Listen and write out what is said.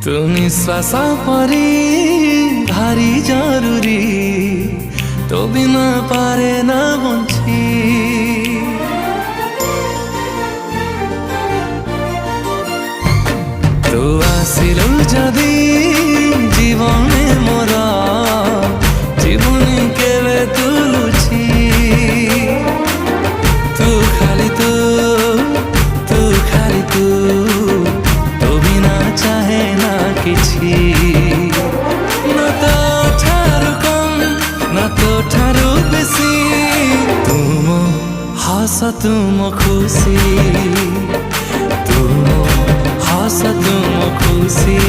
ତୁ ନିଶ୍ୱାସ ପରି ଭାରି ଜରୁରୀ, ତୋ ବିନା ପାରେ ନା ବଞ୍ଚି। ତୁ ଆସିଲୁ ଯଦି জীবনে মোর জীবনী কেবে তুলুছি। তু খালি তু খালি তু, তো বিনা চাহে না কিছু। না তো ঠারু কম না তো ঠারু বেশি, তুম হাস তুম খুশি, তুম হাস তুম খুশি।